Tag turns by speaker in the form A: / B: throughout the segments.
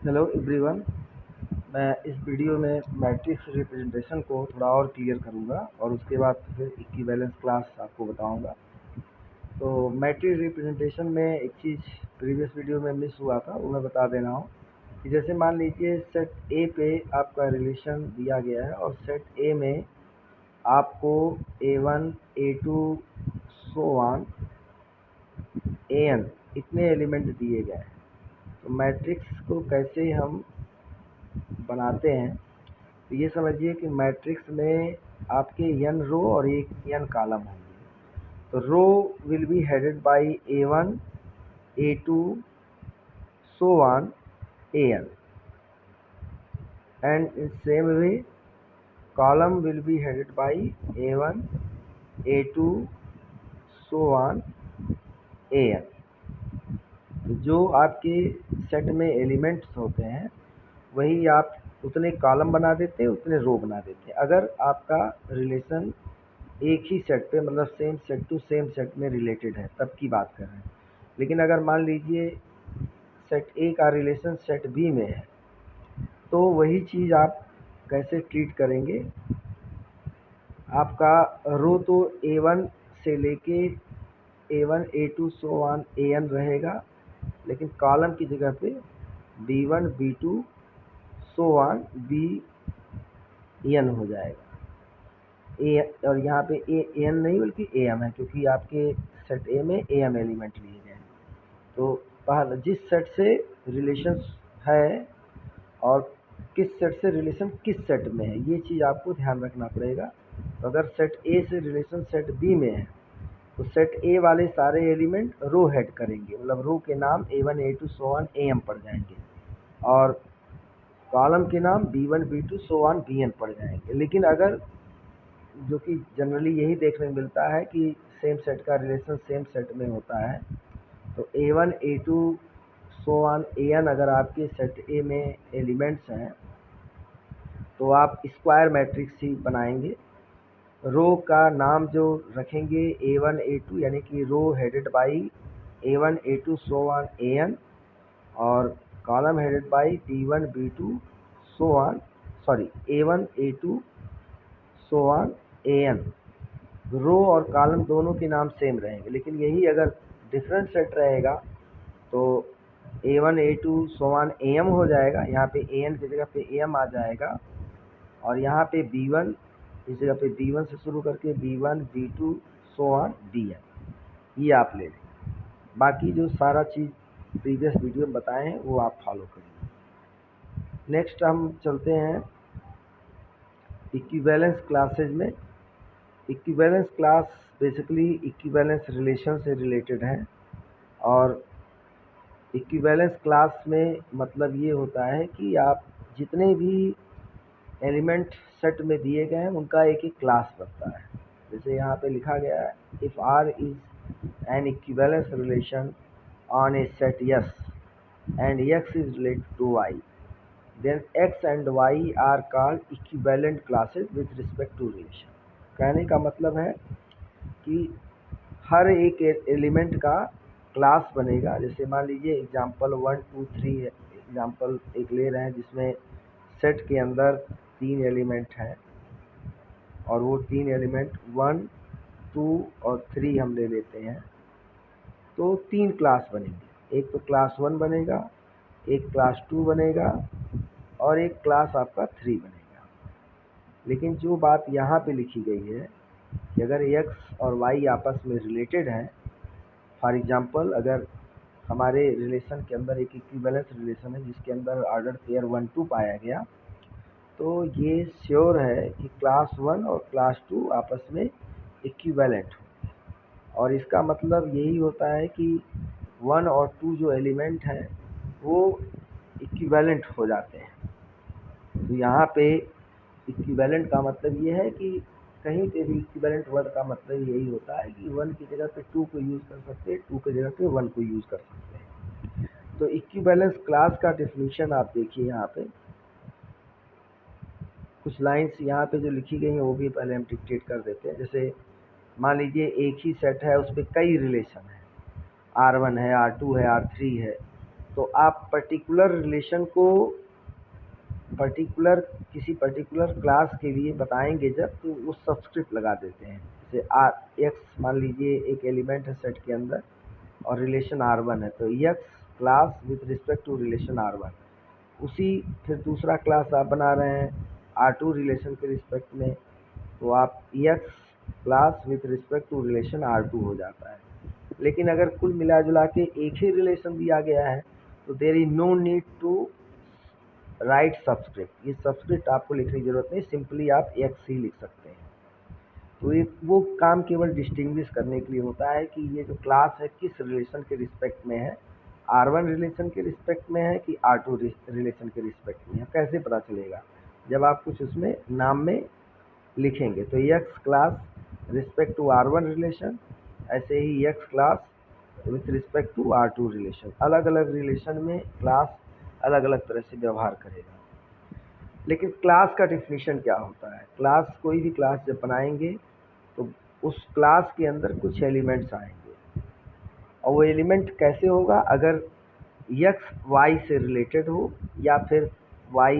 A: Hello everyone. मैं इस video में मैट्रिक्स रिप्रेजेंटेशन को थोड़ा और क्लियर करूंगा और उसके बाद फिर इक्विवेलेंस क्लास आपको बताऊंगा। तो मैट्रिक्स रिप्रेजेंटेशन में एक चीज़ प्रीवियस वीडियो में मिस हुआ था, वो मैं बता दे रहा हूँ कि जैसे मान लीजिए सेट ए पे आपका रिलेशन दिया गया है और सेट ए में आपको A1 A2 so on AN इतने एलिमेंट दिए गए हैं। तो मैट्रिक्स को कैसे हम बनाते हैं, तो ये समझिए कि मैट्रिक्स में आपके n रो और एक n कॉलम होंगे। तो row will be headed by A1 A2 so on AN and in same way column will be headed by A1 A2 so on AN। जो आपके सेट में एलिमेंट्स होते हैं वही आप उतने कॉलम बना देते हैं, उतने रो बना देते हैं। अगर आपका रिलेशन एक ही सेट पे मतलब same set to same set में रिलेटेड है तब की बात कर रहे हैं। लेकिन अगर मान लीजिए सेट ए का रिलेशन सेट बी में है तो वही चीज़ आप कैसे ट्रीट करेंगे। आपका रो तो A1 से लेके A1 A2 so on AN रहेगा, लेकिन कॉलम की जगह पे B1 B2 so on BN हो जाएगा। ए और यहाँ पे AN नहीं बल्कि AM है, क्योंकि आपके सेट ए में AM एलिमेंट लिए गए हैं। तो पहला जिस सेट से रिलेशन है और किस सेट से रिलेशन किस सेट में है, ये चीज़ आपको ध्यान रखना पड़ेगा। तो अगर सेट ए से रिलेशन सेट बी में है तो सेट ए वाले सारे एलिमेंट रो हेड करेंगे, मतलब रो के नाम A1 A2 so on AM पड़ जाएंगे और कॉलम के नाम B1 B2 so on BN पड़ जाएंगे। लेकिन अगर जो कि जनरली यही देखने को मिलता है कि सेम सेट का रिलेशन सेम सेट में होता है, तो A1 A2 so on AN अगर आपके सेट ए में एलिमेंट्स हैं तो आप स्क्वायर मैट्रिक्स ही बनाएंगे। रो का नाम जो रखेंगे A1 A2 यानी कि row headed by A1 A2 so on AN और column headed by B1 B2 so on A1 A2 so on AN। Row और कॉलम दोनों के नाम सेम रहेंगे, लेकिन यही अगर डिफरेंट सेट रहेगा तो A1 A2 so on AM हो जाएगा, यहाँ पे AN की जगह पे AM आ जाएगा और यहाँ पे B1 इस जगह पे B1 से शुरू करके B1 B2 so on BN, ये आप ले लें। बाकी जो सारा चीज़ प्रीवियस वीडियो में बताए हैं वो आप फॉलो करिए। नेक्स्ट हम चलते हैं इक्विवेलेंस क्लासेज में। Equivalence class basically equivalence relation से रिलेटेड है और इक्विवेलेंस क्लास में मतलब ये होता है कि आप जितने भी एलिमेंट सेट में दिए गए हैं उनका एक एक क्लास बनता है। जैसे यहाँ पे लिखा गया है if R is an equivalence relation on A set S and X is related to Y, then X and Y are called equivalent classes with respect to relation। कहने का मतलब है कि हर एक एलिमेंट का क्लास बनेगा। जैसे मान लीजिए एग्जांपल 1 2 3 एग्जांपल एक ले रहे हैं जिसमें सेट के अंदर 3 एलिमेंट हैं और वो 3 एलिमेंट 1 2 और 3 हम ले लेते हैं, तो 3 क्लास बनेंगे। एक तो क्लास 1 बनेगा, एक क्लास 2 बनेगा और एक क्लास आपका 3 बनेगा। लेकिन जो बात यहाँ पे लिखी गई है कि अगर x और y आपस में रिलेटेड हैं, फॉर एग्जांपल अगर हमारे रिलेशन के अंदर एक इक्विवेलेंस रिलेशन है जिसके अंदर ऑर्डर पेयर 1 2 पाया गया, तो ये श्योर है कि क्लास 1 और क्लास 2 आपस में इक्विवेलेंट हो। और इसका मतलब यही होता है कि 1 और 2 जो एलिमेंट हैं वो इक्विवेलेंट हो जाते हैं। तो यहाँ पे इक्विवेलेंट का मतलब ये है कि कहीं पे भी इक्विवेलेंट वर्ड का मतलब यही होता है कि 1 की जगह पे 2 को यूज़ कर सकते हैं, 2 की जगह पे 1 को यूज़ कर सकते हैं। तो इक्विवेलेंस क्लास का डेफिनेशन आप देखिए, यहाँ पे कुछ लाइंस यहाँ पे जो लिखी गई हैं वो भी पहले हम डिक्टेट कर देते हैं। जैसे मान लीजिए एक ही सेट है, उस पर कई रिलेशन है, R1 है, R2 है, R3 है, तो आप पर्टिकुलर रिलेशन को किसी पर्टिकुलर क्लास के लिए बताएंगे जब, तो वो सबस्क्रिप्ट लगा देते हैं। जैसे x मान लीजिए एक एलिमेंट है सेट के अंदर और रिलेशन R1 है, तो x class with respect to relation R1, उसी फिर दूसरा क्लास आप बना रहे हैं R2 रिलेशन के रिस्पेक्ट में, तो आप x class with respect to relation R2 हो जाता है। लेकिन अगर कुल मिला जुला के एक ही रिलेशन दिया गया है तो there is no need to write subscript, ये सबस्क्रिप्ट आपको लिखने की जरूरत नहीं, सिंपली आप x ही लिख सकते हैं। तो एक वो काम केवल डिस्टिंग्विश करने के लिए होता है कि ये जो क्लास है किस रिलेशन के रिस्पेक्ट में है, R1 रिलेशन के रिस्पेक्ट में है कि R2 रिलेशन के रिस्पेक्ट में है। कैसे पता चलेगा? जब आप कुछ उसमें नाम में लिखेंगे। तो x class respect to R1 relation, ऐसे ही x class with respect to R2 relation. अलग अलग रिलेशन में क्लास अलग अलग तरह से व्यवहार करेगा। लेकिन क्लास का डिफिनीशन क्या होता है? क्लास, कोई भी क्लास जब बनाएंगे तो उस क्लास के अंदर कुछ एलिमेंट्स आएंगे, और वो एलिमेंट कैसे होगा? अगर x y से रिलेटेड हो या फिर y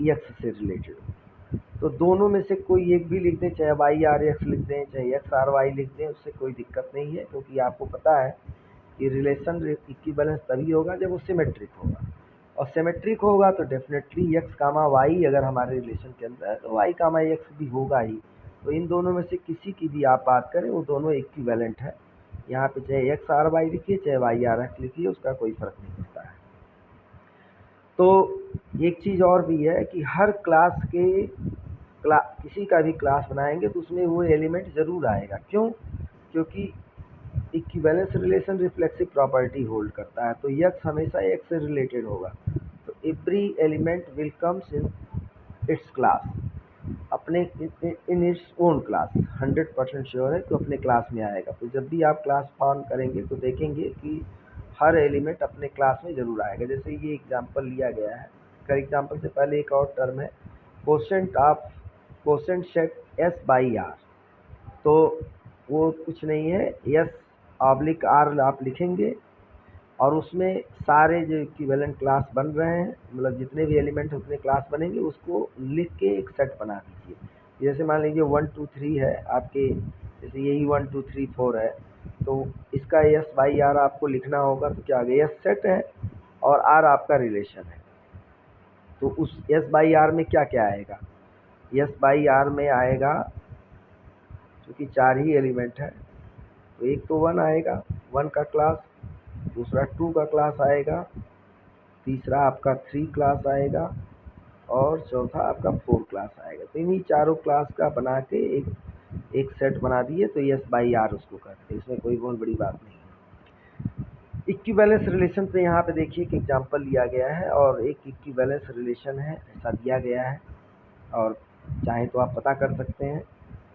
A: x से रिलेटेड हो, तो दोनों में से कोई एक भी लिख दें, चाहे y r x लिख दें, चाहे x r y लिख दें, उससे कोई दिक्कत नहीं है, क्योंकि आपको पता है कि रिलेशन इक्विवेलेंस तभी होगा जब वो सिमेट्रिक होगा, और सिमेट्रिक होगा तो डेफिनेटली x कामा y अगर हमारे रिलेशन के अंदर है तो y कामा x भी होगा ही। तो इन दोनों में से किसी की भी आप बात करें, वो दोनों इक्विवेलेंट है। यहाँ पे चाहे x r y लिखिए, चाहे y r x लिखिए, उसका कोई फर्क नहीं पड़ता है। तो एक चीज़ और भी है कि हर क्लास के किसी का भी क्लास बनाएंगे तो उसमें वो एलिमेंट ज़रूर आएगा। क्यों? क्योंकि equivalence relation reflexive property hold करता है, तो x हमेशा x से रिलेटेड होगा। तो every element will comes in its class, अपने in its own class. 100% sure है कि अपने क्लास में आएगा। तो जब भी आप क्लास फॉर्म करेंगे तो देखेंगे कि हर एलिमेंट अपने क्लास में ज़रूर आएगा। जैसे ये एग्जांपल लिया गया है, कर एग्जांपल से पहले एक और टर्म है quotient set s by r, तो वो कुछ नहीं है, s ऑब्लिक r आप लिखेंगे और उसमें सारे जो इक्विवेलेंट क्लास बन रहे हैं, मतलब जितने भी एलिमेंट उतने क्लास बनेंगे, उसको लिख के एक सेट बना दीजिए। जैसे मान लीजिए 1 2 3 है आपके, जैसे यही 1 2 3 4 है, तो इसका s बाई r आपको लिखना होगा। तो क्या आ गया? s सेट है और r आपका रिलेशन है। तो उस s बाई r में क्या क्या आएगा? s बाई r में आएगा, क्योंकि 4 ही एलिमेंट है, तो एक तो 1 आएगा, 1 का क्लास, दूसरा 2 का क्लास आएगा, तीसरा आपका 3 क्लास आएगा, और चौथा आपका 4 क्लास आएगा। तो इन्हीं चारों क्लास का बना के एक सेट बना दिए, तो s बाई r उसको करते हैं। इसमें कोई बहुत बड़ी बात नहीं है। इक्विवेलेंस रिलेशन पे यहाँ पे देखिए कि एग्जांपल लिया गया है, और एक इक्विवेलेंस रिलेशन है ऐसा दिया गया है, और चाहे तो आप पता कर सकते हैं।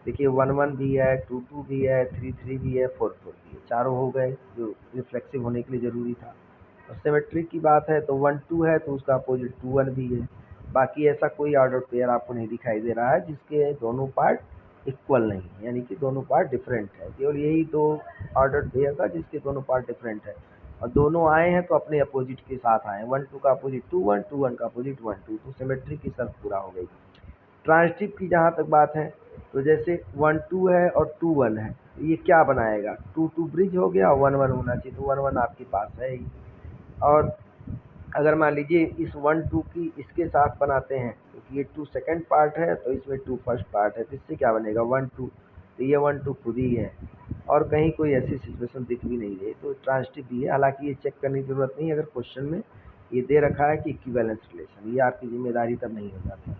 A: देखिए 1 1 भी है, 2 2 भी है, 3 3 भी है, 4 4 भी है, चारों हो गए जो रिफ्लेक्सिव होने के लिए ज़रूरी था। और सिमेट्रिक की बात है तो 1 2 है तो उसका अपोजिट 2 1 भी है। बाकी ऐसा कोई ऑर्डर पेयर आपको नहीं दिखाई दे रहा है जिसके दोनों पार्ट इक्वल नहीं है, यानी कि दोनों पार्ट डिफरेंट है। केवल यही दो ऑर्डर पेयर था जिसके दोनों पार्ट डिफरेंट है, और दोनों आए हैं तो अपने अपोजिट के साथ आए। 1 2 का अपोजिट 2 1, 2 1 का अपोजिट 1 2, तो सिमेट्रिक की शर्त पूरा हो गई। ट्रांजिटिव की जहाँ तक बात है, तो जैसे 1 2 है और 2 1 है, ये क्या बनाएगा? 2 2 ब्रिज हो गया, 1 1 होना चाहिए, तो 1 1 आपके पास है ही। और अगर मान लीजिए इस 1 2 की इसके साथ बनाते हैं, क्योंकि ये 2 सेकंड पार्ट है तो इसमें 2 फर्स्ट पार्ट है, तो इससे क्या बनेगा? 1 2, तो ये 1 2 खुद ही है, और कहीं कोई ऐसी सिचुएशन दिख भी नहीं रही, तो ट्रांजिटिव भी है। हालांकि ये चेक करने की जरूरत नहीं, अगर क्वेश्चन में ये दे रखा है कि इक्विवेलेंस रिलेशन, ये आपकी जिम्मेदारी तब नहीं हो जाती।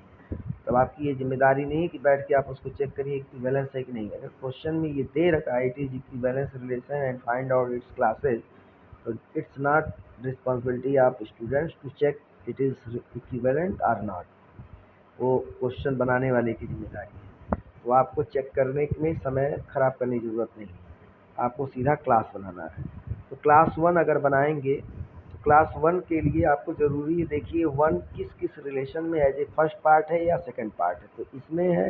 A: तब आपकी ये जिम्मेदारी नहीं है कि बैठ के आप उसको चेक करिए इक्विवेलेंस है कि नहीं। अगर क्वेश्चन में ये दे रखा है it is equivalence relation and find out its classes, तो it's not responsibility of students to check it is equivalent और नॉट, वो क्वेश्चन बनाने वाले की जिम्मेदारी है। तो आपको चेक करने में समय खराब करने की ज़रूरत नहीं है, आपको सीधा क्लास बनाना है। तो क्लास 1 अगर बनाएंगे तो क्लास 1 के लिए आपको ज़रूरी है, देखिए 1 किस किस रिलेशन में एज ए फर्स्ट पार्ट है या सेकंड पार्ट है, तो इसमें है,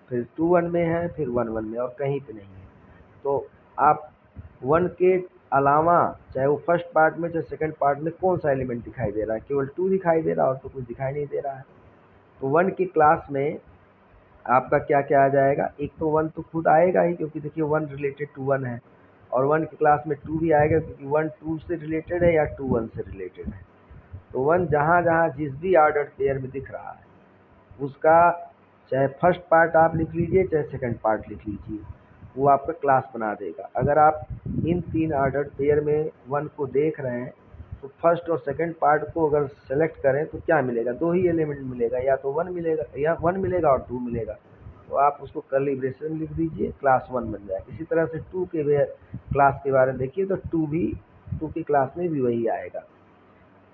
A: फिर 2 1 में है, फिर 1 1 में, और कहीं पे नहीं है। तो आप 1 के अलावा चाहे वो फर्स्ट पार्ट में चाहे सेकंड पार्ट में कौन सा एलिमेंट दिखाई दे रहा है, केवल 2 दिखाई दे रहा है और तो कुछ दिखाई नहीं दे रहा है। तो 1 की क्लास में आपका क्या क्या आ जाएगा, एक तो 1 तो खुद आएगा ही क्योंकि देखिए 1 रिलेटेड टू 1 है, और 1 की क्लास में 2 भी आएगा क्योंकि 1 2 से रिलेटेड है या 2 1 से रिलेटेड है। तो 1 जहाँ जहाँ जिस भी ऑर्डर्ड पेयर में दिख रहा है उसका चाहे फर्स्ट पार्ट आप लिख लीजिए चाहे सेकंड पार्ट लिख लीजिए, वो आपका क्लास बना देगा। अगर आप इन 3 ऑर्डर्ड पेयर में 1 को देख रहे हैं तो फर्स्ट और सेकंड पार्ट को अगर सेलेक्ट करें तो क्या मिलेगा, 2 ही एलिमेंट मिलेगा, या तो 1 मिलेगा या 1 मिलेगा और 2 मिलेगा। तो आप उसको कर्ली ब्रेसेस में लिख दीजिए, क्लास 1 बन जाएगा। इसी तरह से 2 के क्लास के बारे में देखिए तो 2 की क्लास में भी वही आएगा।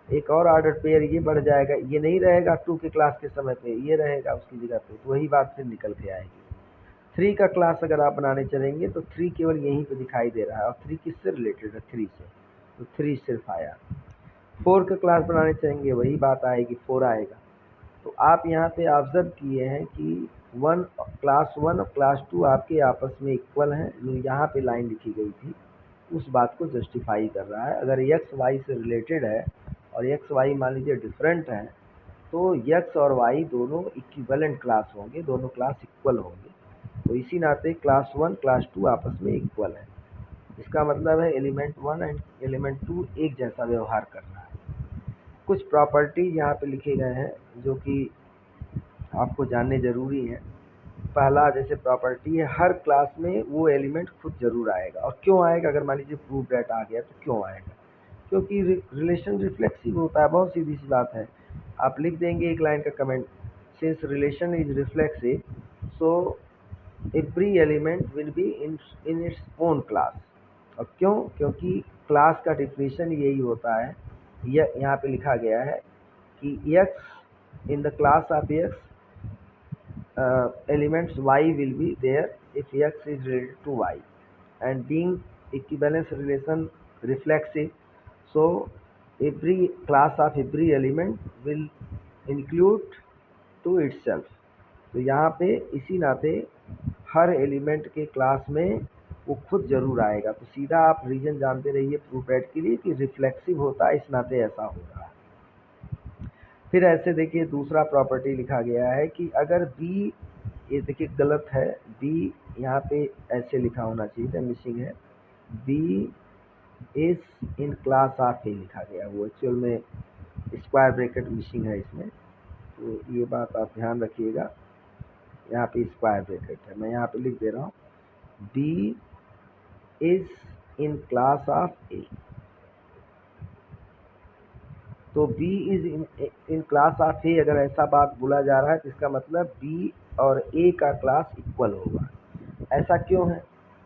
A: एक और ऑर्डर पेयर ये बढ़ जाएगा, ये नहीं रहेगा 2 की क्लास के समय पे, ये रहेगा उसकी जगह पे, तो वही बात फिर निकल के आएगी। 3 का क्लास अगर आप बनाने चलेंगे तो 3 केवल यहीं पे दिखाई दे रहा है, और 3 किससे रिलेटेड है, 3 से, तो 3 सिर्फ आया। 4 का क्लास बनाने चलेंगे वही बात आएगी, 4 आएगा। तो आप यहाँ पे ऑब्जर्व किए हैं कि क्लास 1 और क्लास 2 आपके आपस में इक्वल हैं, जो यहाँ पे लाइन लिखी गई थी उस बात को जस्टिफाई कर रहा है। अगर एक्स वाई से रिलेटेड है और एक्स वाई मान लीजिए डिफरेंट है तो एक्स और वाई दोनों इक्विवेलेंट क्लास होंगे, दोनों क्लास इक्वल होंगे। तो इसी नाते क्लास 1 क्लास 2 आपस में इक्वल है। इसका मतलब है एलिमेंट 1 एंड एलिमेंट 2 एक जैसा व्यवहार कर रहा है। कुछ प्रॉपर्टीज यहाँ पे लिखे गए हैं जो कि आपको जानने ज़रूरी है। पहला जैसे प्रॉपर्टी है, हर क्लास में वो एलिमेंट खुद ज़रूर आएगा। और क्यों आएगा, अगर मान लीजिए प्रूव दैट आ गया तो क्यों आएगा, क्योंकि रिलेशन रिफ्लेक्सिव होता है, बहुत सीधी सी बात है। आप लिख देंगे एक लाइन का comment, since relation is reflexive so every element will be in its own class. और क्यों, क्योंकि क्लास का डिफिनेशन यही होता है, यह यहाँ पे लिखा गया है कि x in the class of x elements y will be there if x is related to y, and being equivalence relation reflexive, so every class of every element will include to itself। तो यहाँ पे इसी नाते हर element के class में वो खुद जरूर आएगा। तो सीधा आप रीजन जानते रहिए प्रूफ दैट के लिए कि रिफ्लेक्सिव होता है, इस नाते ऐसा हो रहा है। फिर ऐसे देखिए दूसरा प्रॉपर्टी लिखा गया है कि अगर बी, ये देखिए गलत है, बी यहाँ पे ऐसे लिखा होना चाहिए था, मिसिंग है, B is in class of A लिखा गया, वो एक्चुअल में स्क्वायर ब्रैकेट मिसिंग है इसमें, तो ये बात आप ध्यान रखिएगा। यहाँ पे स्क्वायर ब्रैकेट है, मैं यहाँ पे लिख दे रहा हूँ B is in class of A. तो B is in class of A, अगर ऐसा बात बोला जा रहा है तो इसका मतलब B और A का क्लास इक्वल होगा। ऐसा क्यों है,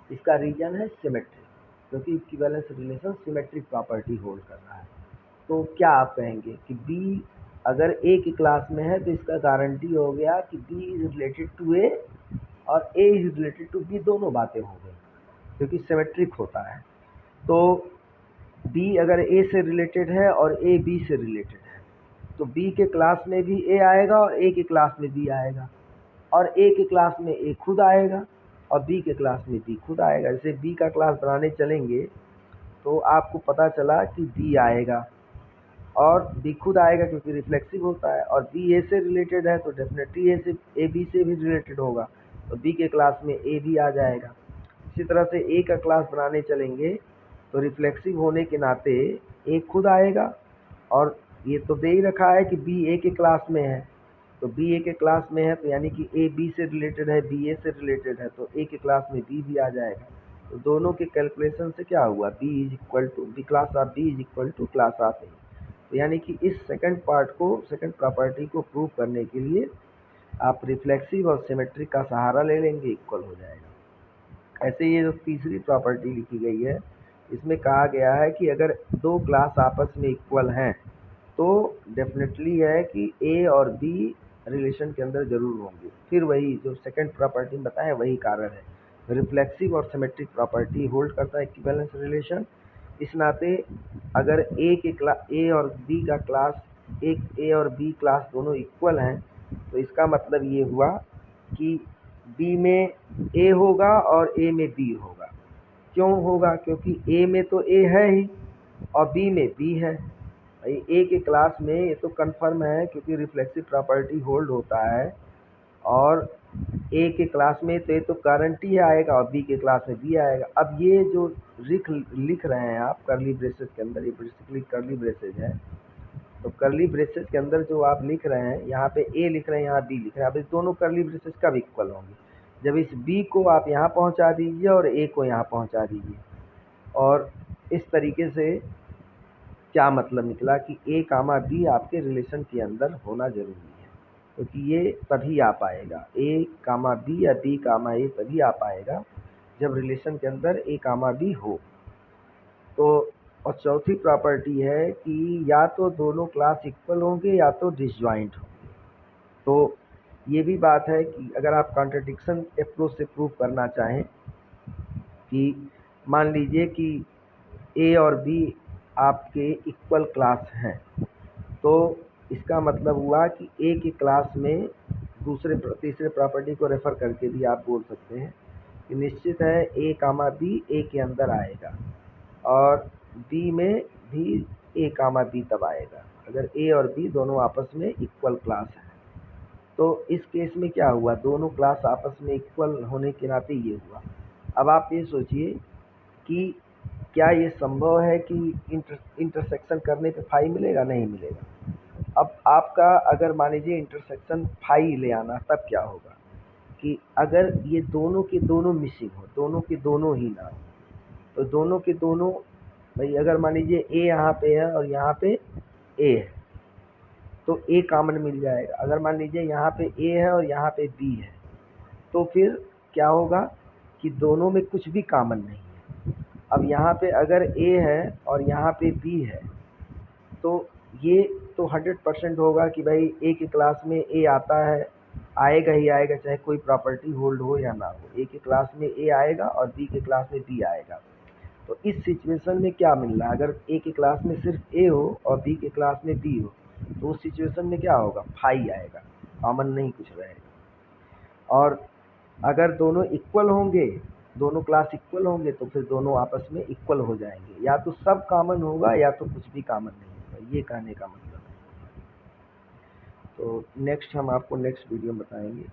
A: इसका रीजन है सिमेट्री, क्योंकि equivalence relation symmetric property hold कर रहा है। तो क्या आप कहेंगे कि B अगर A की क्लास में है तो इसका गारंटी हो गया कि B is related to A और A is related to B, दोनों बातें हो गई क्योंकि सिमेट्रिक होता है। तो B अगर A से रिलेटेड है और A B से रिलेटेड है तो B के क्लास में भी A आएगा और A के क्लास में B आएगा, और A के क्लास में A खुद आएगा और B के क्लास में B खुद आएगा। जैसे B का क्लास बनाने चलेंगे तो आपको पता चला कि B आएगा और B खुद आएगा क्योंकि रिफ्लेक्सिव होता है, और B A से रिलेटेड है तो डेफिनेटली A B से भी रिलेटेड होगा, तो B के क्लास में A भी आ जाएगा। इसी तरह से A का क्लास बनाने चलेंगे तो रिफ्लेक्सिव होने के नाते A खुद आएगा, और ये तो दे ही रखा है कि B A के क्लास में है, तो B A के क्लास में है तो यानी कि A B से रिलेटेड है, B A से रिलेटेड है, तो A के क्लास में B भी आ जाएगा। तो दोनों के कैलकुलेशन से क्या हुआ, B is equal to B class of B is equal to class of A। तो यानी कि इस सेकंड पार्ट को, सेकंड प्रॉपर्टी को प्रूव करने के लिए आप रिफ्लेक्सिव और सिमेट्रिक का सहारा ले लेंगे, इक्वल हो जाएगा। ऐसे ये जो तीसरी प्रॉपर्टी लिखी गई है इसमें कहा गया है कि अगर दो क्लास आपस में इक्वल हैं तो डेफिनेटली है कि ए और बी रिलेशन के अंदर जरूर होंगे। फिर वही जो सेकंड प्रॉपर्टी बताएं वही कारण है, रिफ्लेक्सिव और सिमेट्रिक प्रॉपर्टी होल्ड करता है इक्विवेलेंस रिलेशन। इस नाते अगर ए और बी का क्लास, एक ए और बी क्लास दोनों इक्वल हैं तो इसका मतलब ये हुआ कि बी में ए होगा और ए में बी होगा। क्यों होगा? क्योंकि ए में तो ए है ही और बी में बी है। भाई ए के क्लास में ये तो कन्फर्म है क्योंकि रिफ्लेक्सिव प्रॉपर्टी होल्ड होता है, और ए के क्लास में तो ये तो गारंटी आएगा और बी के क्लास में बी आएगा। अब ये जो लिख रहे हैं आप कर्ली ब्रेसेस के अंदर, ये बेसिकली कर्ली ब्रेसेस है, तो कर्ली ब्रेसेस के अंदर जो आप लिख रहे हैं, यहाँ पे ए लिख रहे हैं, यहाँ बी लिख रहे हैं। अब इस दोनों कर्ली ब्रेसेस कब इक्वल होंगे? जब इस बी को आप यहाँ पहुँचा दीजिए और ए को यहाँ पहुँचा दीजिए। और इस तरीके से क्या मतलब निकला कि ए कामा बी आपके रिलेशन के अंदर होना जरूरी है, क्योंकि ये तभी आ पाएगा, ए कामा बी या बी कामा ए तभी आ पाएगा जब रिलेशन के अंदर ए कामा बी हो। तो और चौथी प्रॉपर्टी है कि या तो दोनों क्लास इक्वल होंगे या तो डिसजॉइंट होंगे। तो ये भी बात है कि अगर आप कॉन्ट्रडिक्शन अप्रोच से प्रूव करना चाहें कि मान लीजिए कि ए और बी आपके इक्वल क्लास हैं, तो इसका मतलब हुआ कि ए की क्लास में तीसरे प्रॉपर्टी को रेफर करके भी आप बोल सकते हैं कि निश्चित है ए कामा बी ए के अंदर आएगा और बी में भी ए कामा बी तब आएगा अगर ए और बी दोनों आपस में इक्वल क्लास है। तो इस केस में क्या हुआ? दोनों क्लास आपस में इक्वल होने के नाते ये हुआ। अब आप ये सोचिए कि क्या ये संभव है कि इंटरसेक्शन करने पे फाई मिलेगा? नहीं मिलेगा। अब आपका अगर मान लीजिए इंटरसेक्शन फाई ले आना, तब क्या होगा कि अगर ये दोनों के दोनों मिसिंग हो, दोनों के दोनों ही ना हो, तो दोनों के दोनों, भाई अगर मान लीजिए ए यहाँ पे है और यहाँ पे ए है, तो ए कॉमन मिल जाएगा। अगर मान लीजिए यहाँ पे ए है और यहाँ पे बी है, तो फिर क्या होगा कि दोनों में कुछ भी कॉमन नहीं है। अब यहाँ पे अगर ए है और यहाँ पे बी है, तो ये तो 100% होगा कि भाई ए की क्लास में ए आता है, आएगा ही आएगा, चाहे कोई प्रॉपर्टी होल्ड हो या ना हो। ए की क्लास में ए आएगा और बी की क्लास में बी आएगा। तो इस सिचुएशन में क्या मिल रहा है? अगर ए की क्लास में सिर्फ ए हो और बी की क्लास में बी हो, तो उस सिचुएशन में क्या होगा? फाई आएगा, कॉमन नहीं कुछ रहेगा। और अगर दोनों इक्वल होंगे, दोनों क्लास इक्वल होंगे, तो फिर दोनों आपस में इक्वल हो जाएंगे, या तो सब कॉमन होगा या तो कुछ भी कॉमन नहीं होगा, ये कहने का मतलब है। तो नेक्स्ट हम आपको नेक्स्ट वीडियो में बताएंगे।